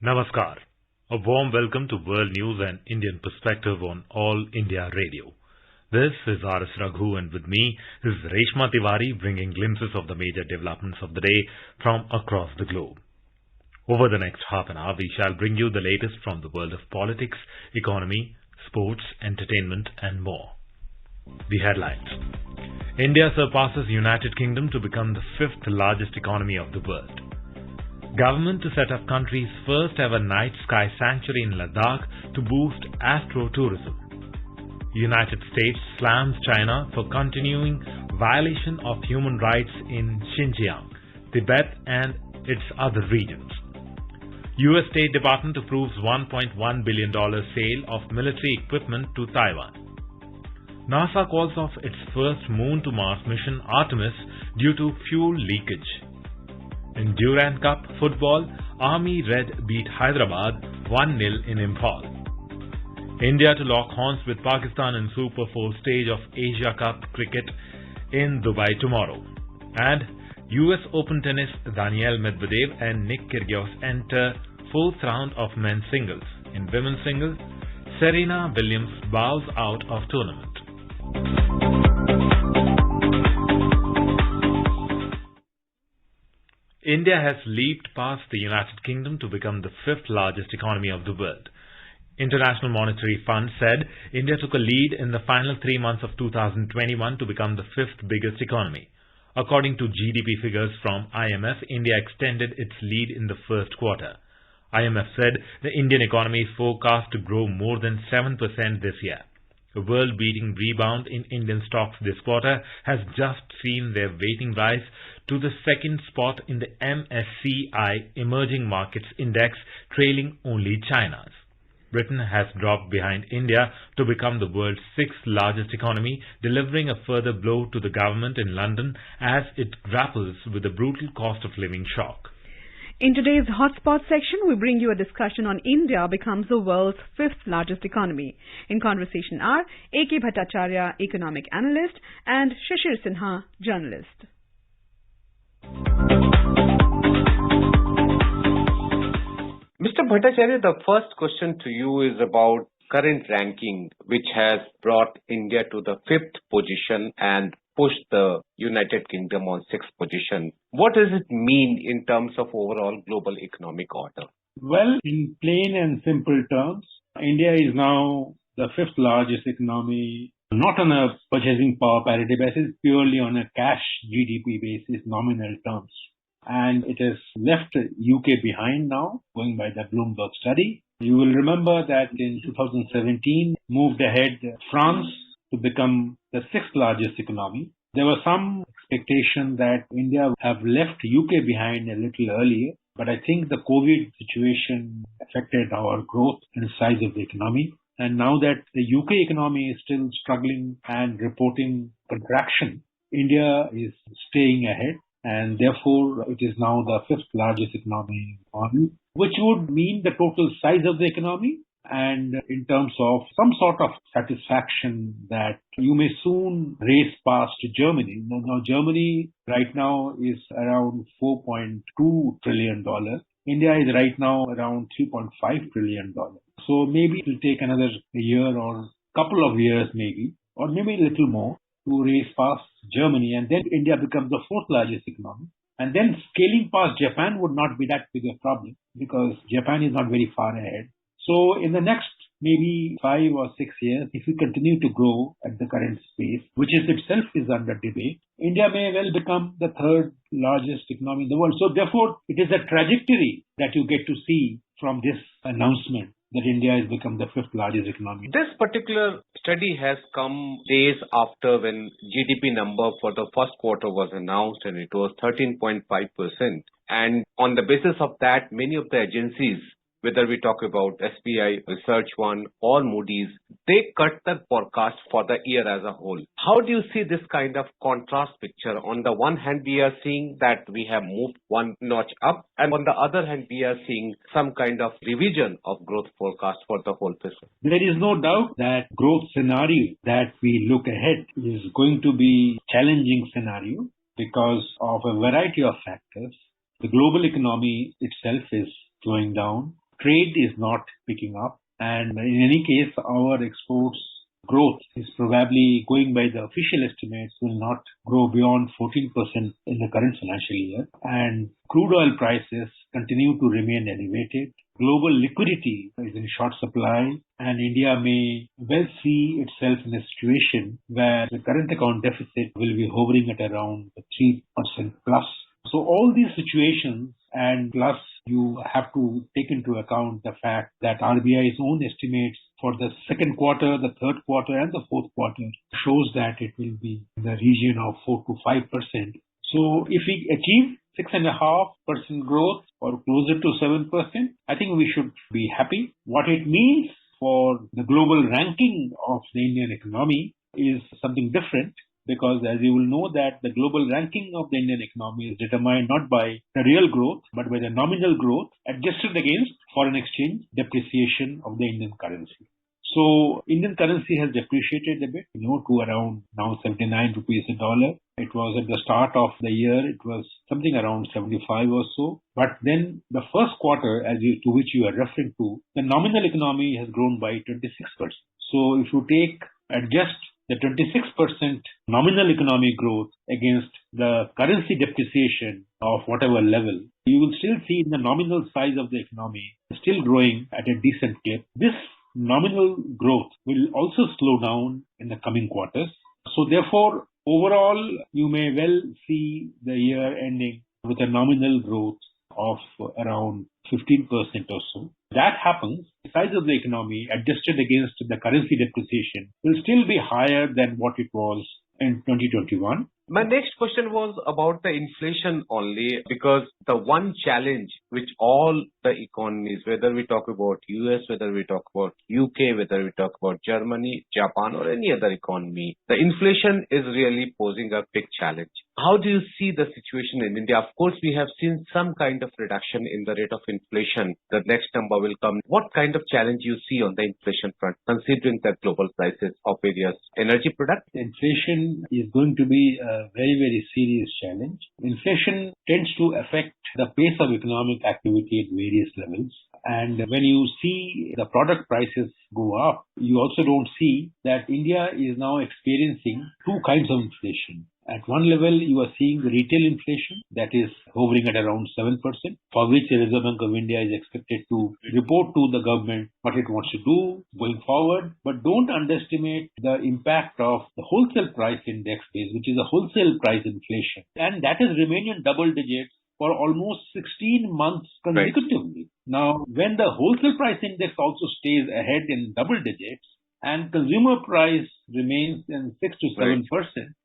Namaskar. A warm welcome to World News and Indian Perspective on All India Radio. This is R.S. Raghu, and with me is Reshma Tiwari, bringing glimpses of the major developments of the day from across the globe. Over the next half an hour, we shall bring you the latest from the world of politics, economy, sports, entertainment, and more. The headlines. India surpasses United Kingdom to become the fifth largest economy of the world. Government to set up country's first ever night sky sanctuary in Ladakh to boost astro-tourism. United States slams China for continuing violation of human rights in Xinjiang, Tibet and its other regions. U.S. State Department approves $1.1 billion sale of military equipment to Taiwan. NASA calls off its first moon-to-Mars mission Artemis due to fuel leakage. In Durand Cup football, Army Red beat Hyderabad 1-0 in Imphal. India to lock horns with Pakistan in Super 4 stage of Asia Cup cricket in Dubai tomorrow. And US Open tennis, Daniil Medvedev and Nick Kyrgios enter fourth round of men's singles. In women's singles, Serena Williams bows out of tournament. India has leaped past the United Kingdom to become the fifth largest economy of the world. International Monetary Fund said India took a lead in the final 3 months of 2021 to become the fifth biggest economy. According to GDP figures from IMF, India extended its lead in the first quarter. IMF said the Indian economy is forecast to grow more than 7% this year. A world-beating rebound in Indian stocks this quarter has just seen their weighting rise to the second spot in the MSCI Emerging Markets Index, trailing only China's. Britain has dropped behind India to become the world's sixth largest economy, delivering a further blow to the government in London as it grapples with the brutal cost of living shock. In today's Hotspot section, we bring you a discussion on India becomes the world's fifth largest economy. In conversation are A.K. Bhattacharya, economic analyst, and Shishir Sinha, journalist. Mr. Bhattacharya, the first question to you is about current ranking, which has brought India to the fifth position and pushed the United Kingdom on sixth position. What does it mean in terms of overall global economic order? Well, in plain and simple terms, India is now the fifth largest economy, not on a purchasing power parity basis, purely on a cash GDP basis, nominal terms. And it has left UK behind now, going by the Bloomberg study. You will remember that in 2017, moved ahead France to become the sixth largest economy. There was some expectation that India have left UK behind a little earlier, but I think the COVID situation affected our growth and size of the economy. And now that the UK economy is still struggling and reporting contraction, India is staying ahead, and therefore it is now the fifth largest economy, which would mean the total size of the economy and in terms of some sort of satisfaction that you may soon race past Germany. Now Germany right now is around $4.2 trillion. India is right now around $3.5 trillion. So maybe it will take another year or couple of years maybe, or maybe a little more to race past Germany, and then India becomes the fourth largest economy. And then scaling past Japan would not be that big a problem because Japan is not very far ahead. So in the next maybe 5 or 6 years, if we continue to grow at the current pace, which is itself is under debate, India may well become the third largest economy in the world. So therefore, it is a trajectory that you get to see from this announcement that India has become the fifth largest economy. This particular study has come days after when GDP number for the first quarter was announced, and it was 13.5%. And on the basis of that, many of the agencies, whether we talk about SBI, Research One or Moody's, they cut the forecast for the year as a whole. How do you see this kind of contrast picture? On the one hand, we are seeing that we have moved one notch up, and on the other hand, we are seeing some kind of revision of growth forecast for the whole fiscal. There is no doubt that growth scenario that we look ahead is going to be challenging scenario because of a variety of factors. The global economy itself is slowing down. trade is not picking up. And in any case, our exports growth is probably, going by the official estimates, will not grow beyond 14% in the current financial year. And crude oil prices continue to remain elevated. Global liquidity is in short supply, and India may well see itself in a situation where the current account deficit will be hovering at around 3% plus. So all these situations, and plus you have to take into account the fact that RBI's own estimates for the second quarter, the third quarter, and the fourth quarter shows that it will be in the region of 4 to 5%. So if we achieve 6.5% growth or closer to 7%, I think we should be happy. What it means for the global ranking of the Indian economy is something different, because as you will know that the global ranking of the Indian economy is determined not by the real growth, but by the nominal growth adjusted against foreign exchange depreciation of the Indian currency. So Indian currency has depreciated a bit, to around now 79 rupees a dollar. It was at the start of the year, it was something around 75 or so. But then the first quarter, to which you are referring to, the nominal economy has grown by 26%. So if you adjust the 26% nominal economic growth against the currency depreciation of whatever level, you will still see the nominal size of the economy still growing at a decent clip. This nominal growth will also slow down in the coming quarters. So therefore, overall, you may well see the year ending with a nominal growth of around 15% or so. That happens, the size of the economy adjusted against the currency depreciation will still be higher than what it was in 2021. My next question was about the inflation only, because the one challenge which all the economies, whether we talk about US, whether we talk about UK, whether we talk about Germany, Japan, or any other economy, the inflation is really posing a big challenge. How do you see the situation in India? Of course, we have seen some kind of reduction in the rate of inflation. The next number will come. What kind of challenge you see on the inflation front, considering the global prices of various energy products? Inflation is going to be a very, very serious challenge. Inflation tends to affect the pace of economic activity at various levels. And when you see the product prices go up, you also don't see that India is now experiencing two kinds of inflation. At one level, you are seeing the retail inflation that is hovering at around 7%, for which the Reserve Bank of India is expected to report to the government what it wants to do going forward. But don't underestimate the impact of the wholesale price index base, which is a wholesale price inflation. And that has remained in double digits for almost 16 months consecutively. Right. Now, when the wholesale price index also stays ahead in double digits, and consumer price remains in 6 to 7%,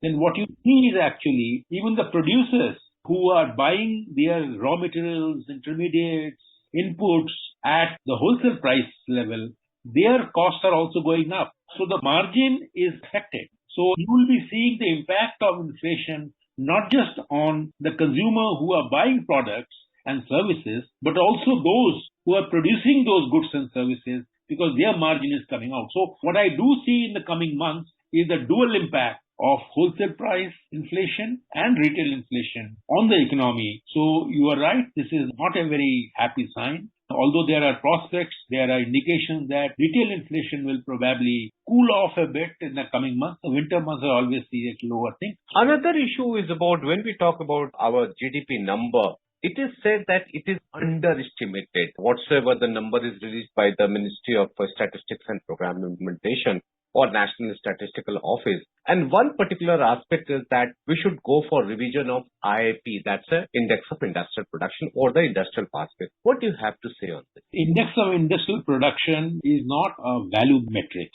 then what you see is actually even the producers who are buying their raw materials, intermediates, inputs at the wholesale price level, their costs are also going up. So the margin is affected. So you will be seeing the impact of inflation not just on the consumer who are buying products and services, but also those who are producing those goods and services, because their margin is coming out. So what I do see in the coming months is the dual impact of wholesale price inflation and retail inflation on the economy. So you are right, this is not a very happy sign. Although there are prospects, there are indications that retail inflation will probably cool off a bit in the coming months. The winter months are always a lower thing. Another issue is about when we talk about our GDP number, it is said that it is underestimated. Whatsoever the number is released by the Ministry of Statistics and Program Implementation or National Statistical Office. And one particular aspect is that we should go for revision of IIP, that's the Index of Industrial Production or the Industrial Basket. What do you have to say on this? Index of Industrial Production is not a value metric.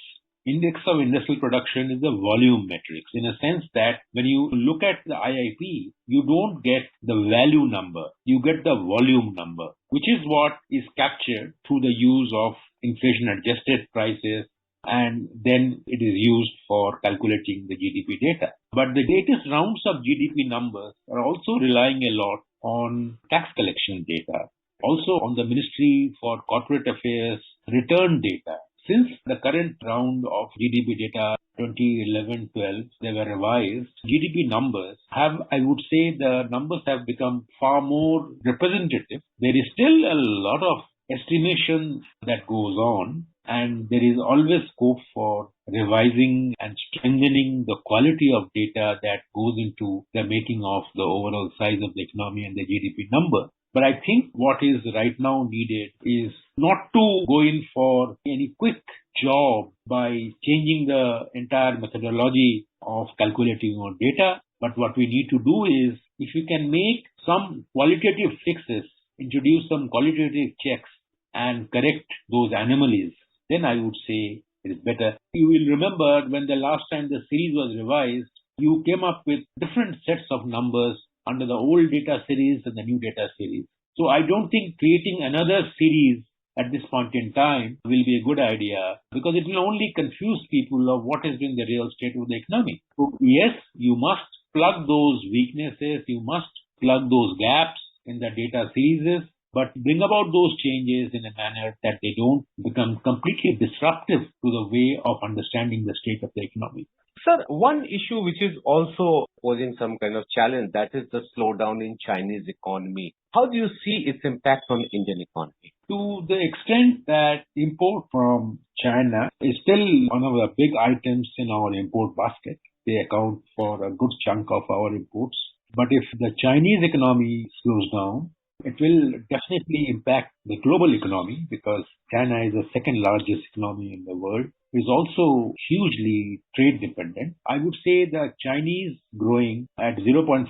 Index of Industrial Production is a volume metrics, in a sense that when you look at the IIP, you don't get the value number, you get the volume number, which is what is captured through the use of inflation-adjusted prices, and then it is used for calculating the GDP data. But the latest rounds of GDP numbers are also relying a lot on tax collection data, also on the Ministry for Corporate Affairs return data. Since the current round of GDP data 2011-12, they were revised, GDP numbers have, I would say, the numbers have become far more representative. There is still a lot of estimation that goes on, and there is always scope for revising and strengthening the quality of data that goes into the making of the overall size of the economy and the GDP number. But I think what is right now needed is not to go in for any quick job by changing the entire methodology of calculating on data. But what we need to do is, if you can make some qualitative fixes, introduce some qualitative checks and correct those anomalies, then I would say it is better. You will remember when the last time the series was revised, you came up with different sets of numbers under the old data series and the new data series. So I don't think creating another series at this point in time will be a good idea, because it will only confuse people of what has been the real state of the economy. So yes, you must plug those weaknesses, you must plug those gaps in the data series, but bring about those changes in a manner that they don't become completely disruptive to the way of understanding the state of the economy. Sir, one issue which is also posing some kind of challenge, that is the slowdown in Chinese economy. How do you see its impact on Indian economy? To the extent that import from China is still one of the big items in our import basket, they account for a good chunk of our imports. But if the Chinese economy slows down, it will definitely impact the global economy, because China is the second largest economy in the world. It is also hugely trade dependent. I would say the Chinese growing at 0.4%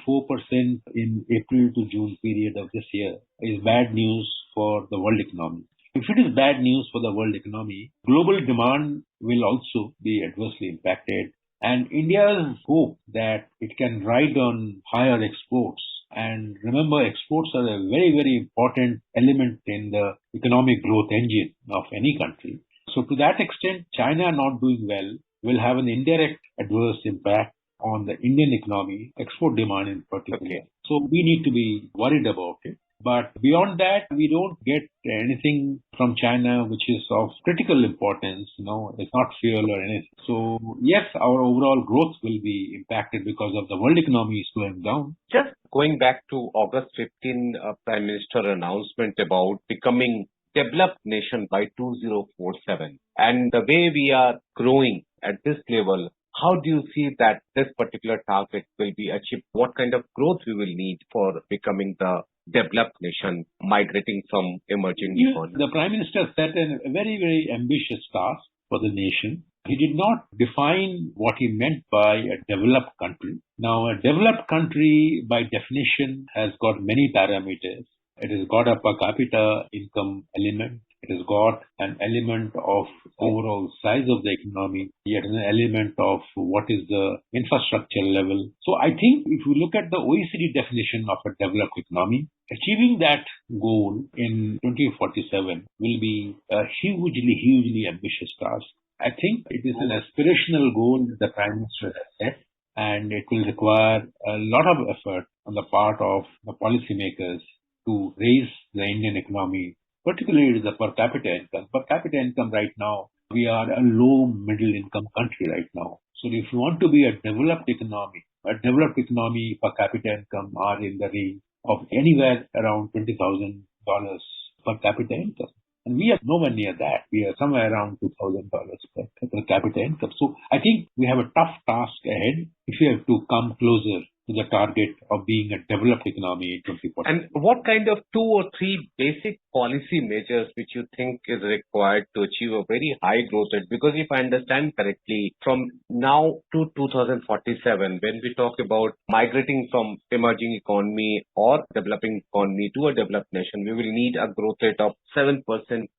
in April to June period of this year is bad news for the world economy. If it is bad news for the world economy, global demand will also be adversely impacted. And India's hope that it can ride on higher exports. And remember, exports are a very, very important element in the economic growth engine of any country. So to that extent, China not doing well will have an indirect adverse impact on the Indian economy, export demand in particular. Okay. So we need to be worried about it. But beyond that, we don't get anything from China which is of critical importance. It's not fuel or anything. So yes, our overall growth will be impacted because of the world economy slowing down. Just going back to August 15, Prime Minister announcement about becoming developed nation by 2047. And the way we are growing at this level, how do you see that this particular target will be achieved? What kind of growth we will need for becoming the developed nation, migrating from emerging economies? The Prime Minister set a very, very ambitious task for the nation. He did not define what he meant by a developed country. Now, a developed country, by definition, has got many parameters. It has got a per capita income element. It has got an element of overall size of the economy, yet an element of what is the infrastructure level. So I think if you look at the OECD definition of a developed economy, achieving that goal in 2047 will be a hugely ambitious task. I think it is an aspirational goal that the Prime Minister has set, and it will require a lot of effort on the part of the policymakers to raise the Indian economy, particularly the per capita income. Per capita income right now, we are a low middle income country right now. So if you want to be a developed economy per capita income are in the range of anywhere around $20,000 per capita income. And we are nowhere near that. We are somewhere around $2,000 per capita income. So I think we have a tough task ahead if we have to come closer to the target of being a developed economy in 2040. And what kind of 2 or 3 basic policy measures which you think is required to achieve a very high growth rate? Because if I understand correctly, from now to 2047, when we talk about migrating from emerging economy or developing economy to a developed nation, we will need a growth rate of 7%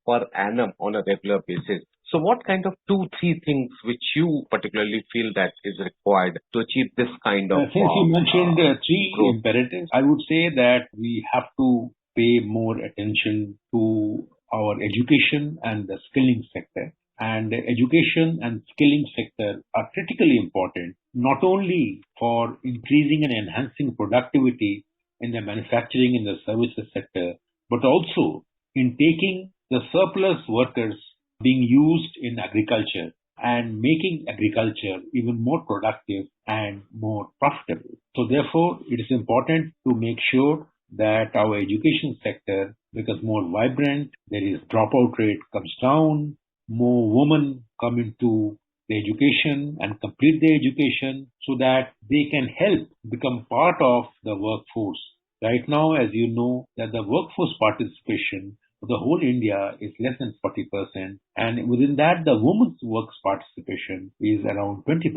per annum on a regular basis. So what kind of 2-3 things which you particularly feel that is required to achieve this kind of Since you mentioned 3 growth imperatives, I would say that we have to pay more attention to our education and the skilling sector. And the education and skilling sector are critically important, not only for increasing and enhancing productivity in the manufacturing and the services sector, but also in taking the surplus workers being used in agriculture and making agriculture even more productive and more profitable. So therefore, it is important to make sure that our education sector becomes more vibrant, there is dropout rate comes down, more women come into the education and complete their education so that they can help become part of the workforce. Right now, as you know, that the workforce participation for the whole India is less than 40%, and within that, the women's work participation is around 20%.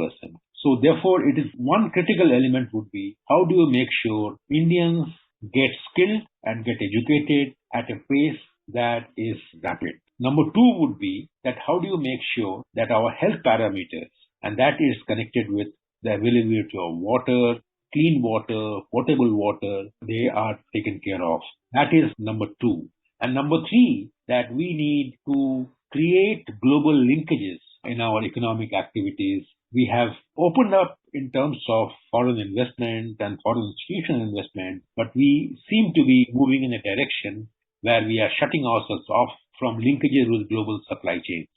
So therefore, it is one critical element would be how do you make sure Indians get skilled and get educated at a pace that is rapid. Number two would be that how do you make sure that our health parameters, and that is connected with the availability of water, clean water, potable water, they are taken care of. That is number two. And number three, that we need to create global linkages in our economic activities. We have opened up in terms of foreign investment and foreign institutional investment, but we seem to be moving in a direction where we are shutting ourselves off from linkages with global supply chains.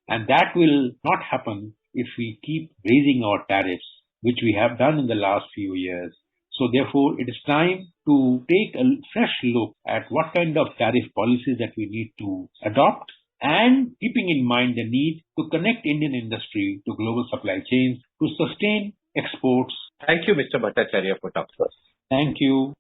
And that will not happen if we keep raising our tariffs, which we have done in the last few years. So therefore, it is time to take a fresh look at what kind of tariff policies that we need to adopt, and keeping in mind the need to connect Indian industry to global supply chains to sustain exports. Thank you, Mr. Bhattacharya, for talking to us. Thank you.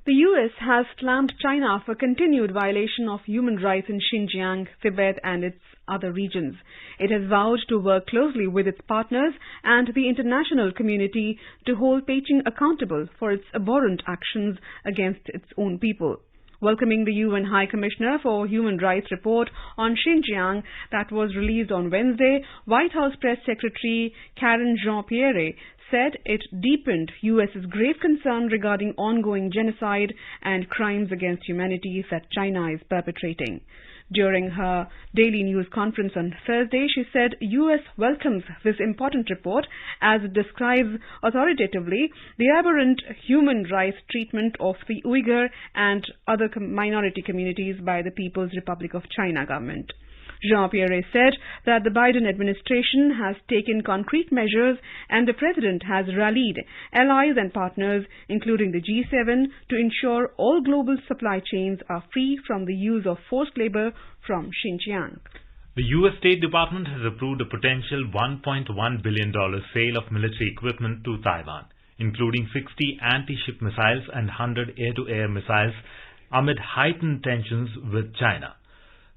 The US has slammed China for continued violation of human rights in Xinjiang, Tibet and its other regions. It has vowed to work closely with its partners and the international community to hold Beijing accountable for its abhorrent actions against its own people. Welcoming the UN High Commissioner for Human Rights report on Xinjiang that was released on Wednesday, White House Press Secretary Karen Jean-Pierre said it deepened US's grave concern regarding ongoing genocide and crimes against humanity that China is perpetrating. During her daily news conference on Thursday, she said US welcomes this important report as it describes authoritatively the aberrant human rights treatment of the Uyghur and other minority communities by the People's Republic of China government. Jean-Pierre said that the Biden administration has taken concrete measures and the president has rallied allies and partners, including the G7, to ensure all global supply chains are free from the use of forced labor from Xinjiang. The U.S. State Department has approved a potential $1.1 billion sale of military equipment to Taiwan, including 60 anti-ship missiles and 100 air-to-air missiles amid heightened tensions with China.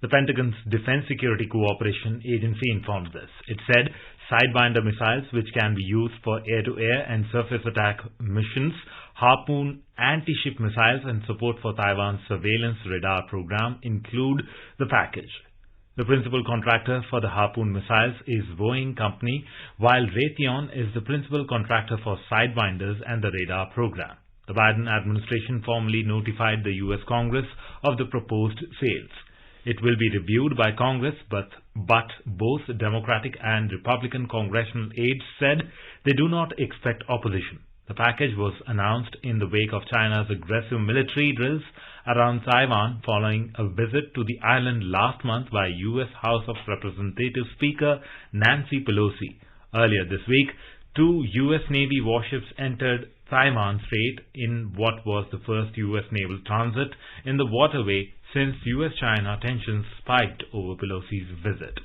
The Pentagon's Defense Security Cooperation Agency informed this. It said Sidewinder missiles, which can be used for air-to-air and surface attack missions, Harpoon anti-ship missiles and support for Taiwan's surveillance radar program include the package. The principal contractor for the Harpoon missiles is Boeing Company, while Raytheon is the principal contractor for Sidewinders and the radar program. The Biden administration formally notified the U.S. Congress of the proposed sales. It will be reviewed by Congress, but both Democratic and Republican congressional aides said they do not expect opposition. The package was announced in the wake of China's aggressive military drills around Taiwan following a visit to the island last month by U.S. House of Representatives Speaker Nancy Pelosi. Earlier this week, 2 U.S. Navy warships entered Taiwan Strait in what was the first U.S. naval transit in the waterway since U.S.-China tensions spiked over Pelosi's visit.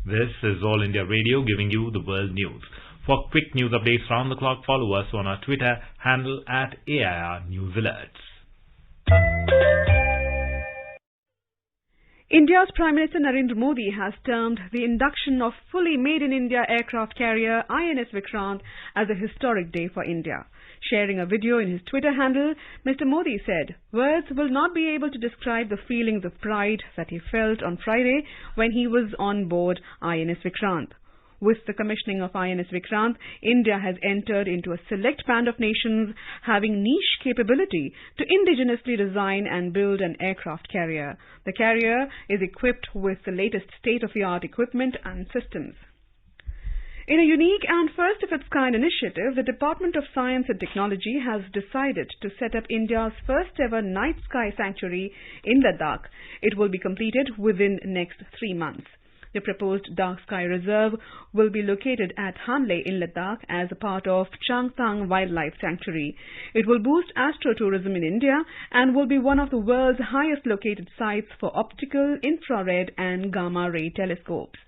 This is All India Radio giving you the world news. For quick news updates round the clock, follow us on our Twitter handle at AIR News Alerts. India's Prime Minister Narendra Modi has termed the induction of fully made-in-India aircraft carrier INS Vikrant as a historic day for India. Sharing a video in his Twitter handle, Mr. Modi said, "Words will not be able to describe the feelings of pride that he felt on Friday when he was on board INS Vikrant." With the commissioning of INS Vikrant, India has entered into a select band of nations having niche capability to indigenously design and build an aircraft carrier. The carrier is equipped with the latest state-of-the-art equipment and systems. In a unique and first-of-its-kind initiative, the Department of Science and Technology has decided to set up India's first-ever night sky sanctuary in Ladakh. It will be completed within next 3 months. The proposed dark sky reserve will be located at Hanle in Ladakh as a part of Changtang Wildlife Sanctuary. It will boost astrotourism in India and will be one of the world's highest located sites for optical, infrared and gamma ray telescopes.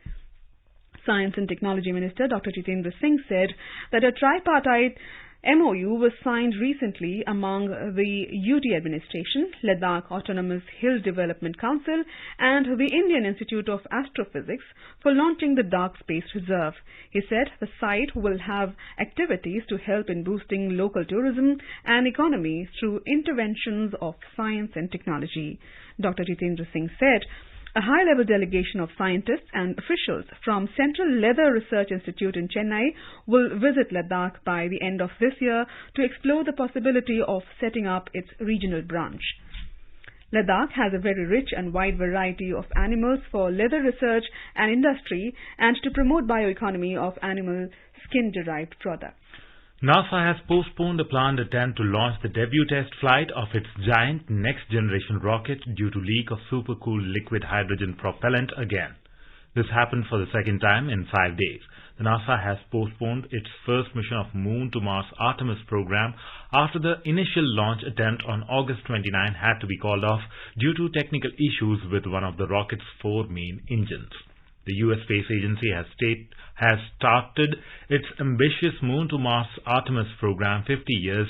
Science and Technology Minister Dr. Jitendra Singh said that a tripartite MOU was signed recently among the UT administration, Ladakh Autonomous Hills Development Council and the Indian Institute of Astrophysics for launching the Dark Space Reserve. He said the site will have activities to help in boosting local tourism and economy through interventions of science and technology. Dr. Jitendra Singh said a high-level delegation of scientists and officials from Central Leather Research Institute in Chennai will visit Ladakh by the end of this year to explore the possibility of setting up its regional branch. Ladakh has a very rich and wide variety of animals for leather research and industry and to promote bioeconomy of animal skin-derived products. NASA has postponed a planned attempt to launch the debut test flight of its giant next-generation rocket due to leak of supercooled liquid hydrogen propellant again. This happened for the second time in 5 days. The NASA has postponed its first mission of Moon to Mars Artemis program after the initial launch attempt on August 29 had to be called off due to technical issues with one of the rocket's 4 main engines. The U.S. Space Agency has started its ambitious Moon to Mars Artemis program 50 years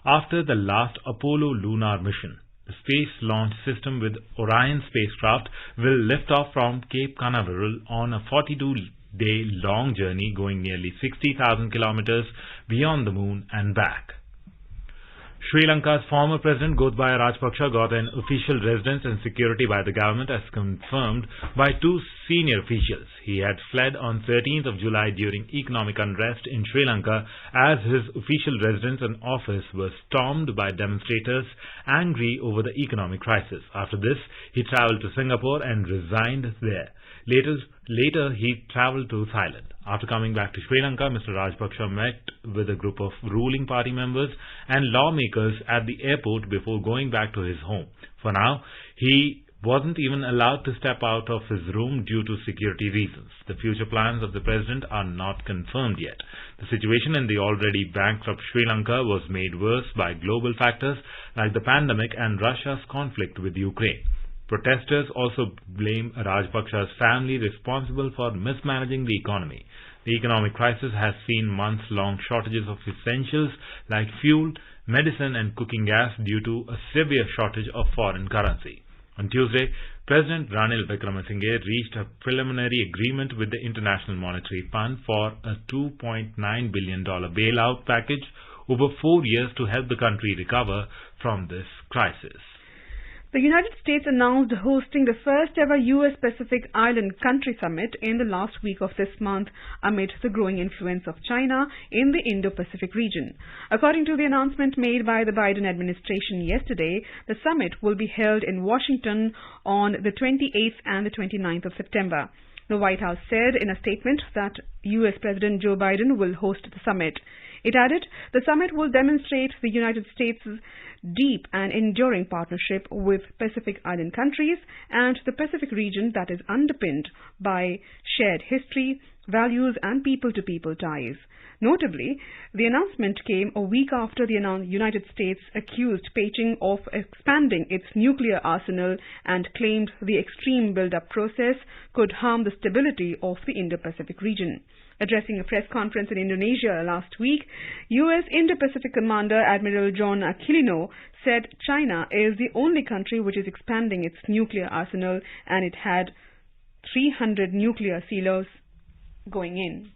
after the last Apollo lunar mission. The Space Launch System with Orion spacecraft will lift off from Cape Canaveral on a 42-day-long journey going nearly 60,000 kilometers beyond the Moon and back. Sri Lanka's former President Gotabaya Rajapaksa got an official residence and security by the government as confirmed by 2 senior officials. He had fled on 13th of July during economic unrest in Sri Lanka as his official residence and office were stormed by demonstrators angry over the economic crisis. After this, he travelled to Singapore and resigned there. Later, he travelled to Thailand. After coming back to Sri Lanka, Mr. Rajapaksa met with a group of ruling party members and lawmakers at the airport before going back to his home. For now, he wasn't even allowed to step out of his room due to security reasons. The future plans of the president are not confirmed yet. The situation in the already bankrupt Sri Lanka was made worse by global factors like the pandemic and Russia's conflict with Ukraine. Protesters also blame Rajapaksa's family responsible for mismanaging the economy. The economic crisis has seen months-long shortages of essentials like fuel, medicine and cooking gas due to a severe shortage of foreign currency. On Tuesday, President Ranil Wickremesinghe reached a preliminary agreement with the International Monetary Fund for a $2.9 billion bailout package over 4 years to help the country recover from this crisis. The United States announced hosting the first ever U.S. Pacific Island Country Summit in the last week of this month amid the growing influence of China in the Indo-Pacific region. According to the announcement made by the Biden administration yesterday, the summit will be held in Washington on the 28th and the 29th of September. The White House said in a statement that U.S. President Joe Biden will host the summit. It added, the summit will demonstrate the United States' deep and enduring partnership with Pacific Island countries and the Pacific region that is underpinned by shared history, values and people-to-people ties. Notably, the announcement came a week after the United States accused Beijing of expanding its nuclear arsenal and claimed the extreme build-up process could harm the stability of the Indo-Pacific region. Addressing a press conference in Indonesia last week, U.S. Indo-Pacific Commander Admiral John Aquilino said China is the only country which is expanding its nuclear arsenal and it had 300 nuclear silos going in.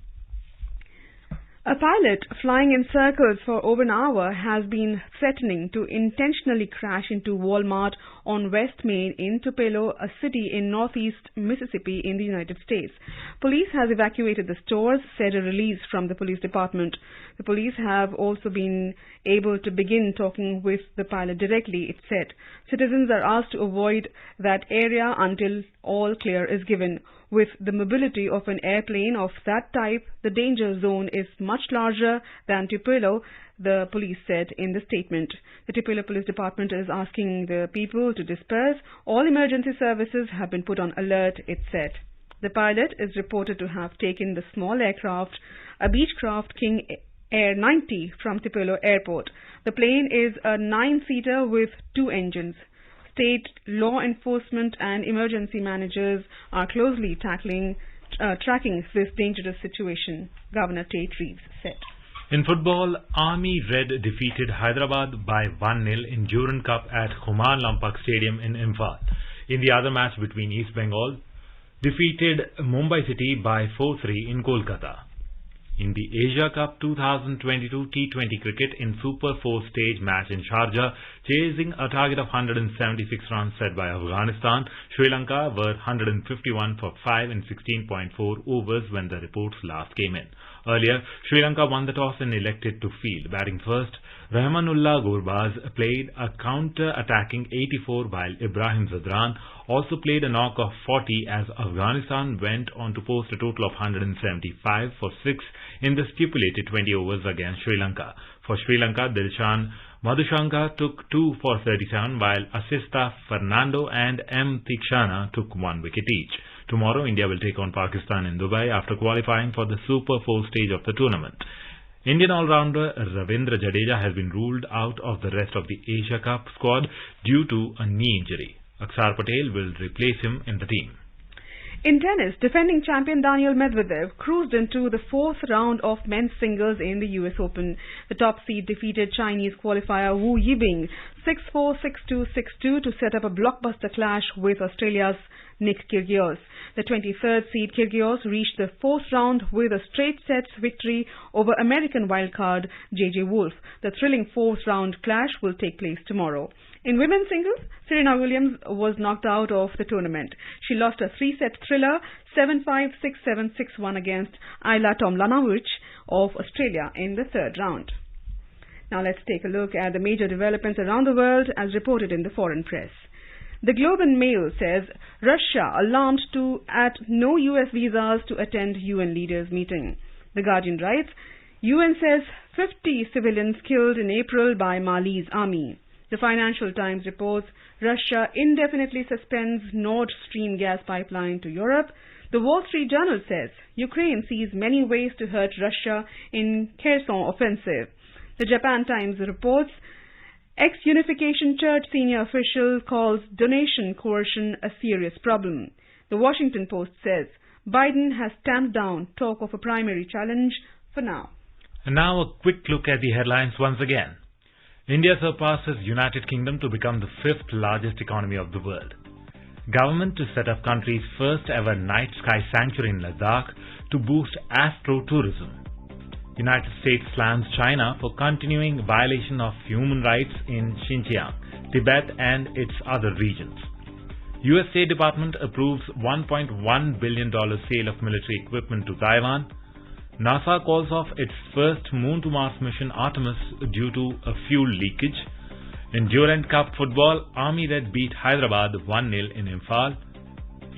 A pilot flying in circles for over an hour has been threatening to intentionally crash into Walmart on West Main in Tupelo, a city in northeast Mississippi in the United States. Police has evacuated the stores, said a release from the police department. The police have also been able to begin talking with the pilot directly, it said. Citizens are asked to avoid that area until all clear is given. With the mobility of an airplane of that type, the danger zone is much larger than Tupelo, the police said in the statement. The Tupelo Police Department is asking the people to disperse. All emergency services have been put on alert, it said. The pilot is reported to have taken the small aircraft, a Beechcraft King Air 90 from Tupelo Airport. The plane is a 9-seater with 2 engines. State law enforcement and emergency managers are closely tracking this dangerous situation, Governor Tate Reeves said. In football, Army Red defeated Hyderabad by 1-0 in Durand Cup at Humayun Lampak Stadium in Imphal. In the other match between East Bengal, defeated Mumbai City by 4-3 in Kolkata. In the Asia Cup 2022 T20 cricket in Super 4 stage match in Sharjah, chasing a target of 176 runs set by Afghanistan, Sri Lanka were 151 for 5 in 16.4 overs when the reports last came in. Earlier, Sri Lanka won the toss and elected to field. Batting first, Rahmanullah Gurbaz played a counter-attacking 84 while Ibrahim Zadran also played a knock of 40 as Afghanistan went on to post a total of 175 for 6 in the stipulated 20 overs against Sri Lanka. For Sri Lanka, Dilshan Madhushanka took 2 for 37 while Asista Fernando and M. Tikshana took 1 wicket each. Tomorrow, India will take on Pakistan in Dubai after qualifying for the Super 4 stage of the tournament. Indian all-rounder Ravindra Jadeja has been ruled out of the rest of the Asia Cup squad due to a knee injury. Akshar Patel will replace him in the team. In tennis, defending champion Daniil Medvedev cruised into the 4th round of men's singles in the US Open. The top seed defeated Chinese qualifier Wu Yibing 6-4, 6-2, 6-2 to set up a blockbuster clash with Australia's Nick Kyrgios. The 23rd seed Kyrgios reached the 4th round with a straight sets victory over American wildcard JJ Wolf. The thrilling 4th round clash will take place tomorrow. In women's singles, Serena Williams was knocked out of the tournament. She lost a 3-set thriller 7-5, 6-7, 6-1 against Ayla Tomljanovic of Australia in the 3rd round. Now let's take a look at the major developments around the world as reported in the foreign press. The Globe and Mail says Russia alarmed at no US visas to attend UN leaders meeting. The Guardian writes, UN says 50 civilians killed in April by Mali's army. The Financial Times reports Russia indefinitely suspends Nord Stream gas pipeline to Europe. The Wall Street Journal says Ukraine sees many ways to hurt Russia in Kherson offensive. The Japan Times reports ex-Unification Church senior official calls donation coercion a serious problem. The Washington Post says Biden has stamped down talk of a primary challenge for now. And now a quick look at the headlines once again. India surpasses United Kingdom to become the 5th largest economy of the world. Government to set up country's first ever night sky sanctuary in Ladakh to boost astro-tourism. United States slams China for continuing violation of human rights in Xinjiang, Tibet and its other regions. US State Department approves $1.1 billion sale of military equipment to Taiwan. NASA calls off its first moon-to-Mars mission Artemis due to a fuel leakage. In Durand Cup football, Army Red beat Hyderabad 1-0 in Imphal.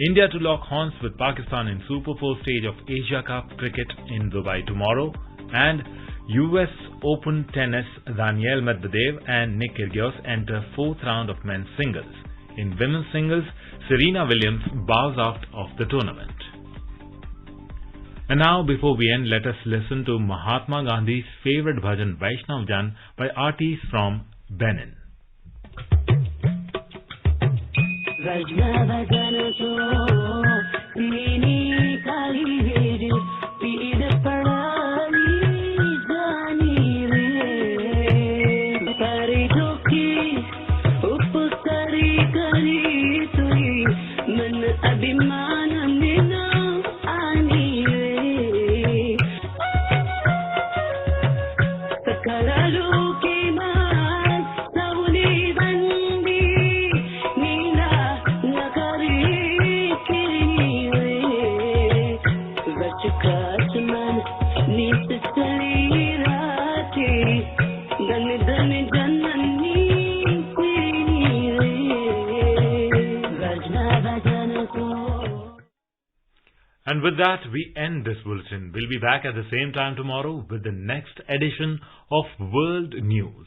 India to lock horns with Pakistan in Super 4 stage of Asia Cup cricket in Dubai tomorrow. And US Open tennis, Daniil Medvedev and Nick Kyrgios enter 4th round of men's singles. In women's singles, Serena Williams bows out of the tournament. And now, before we end, let us listen to Mahatma Gandhi's favorite bhajan Vaishnav Jan by artists from Benin. And with that, we end this bulletin. We'll be back at the same time tomorrow with the next edition of World News.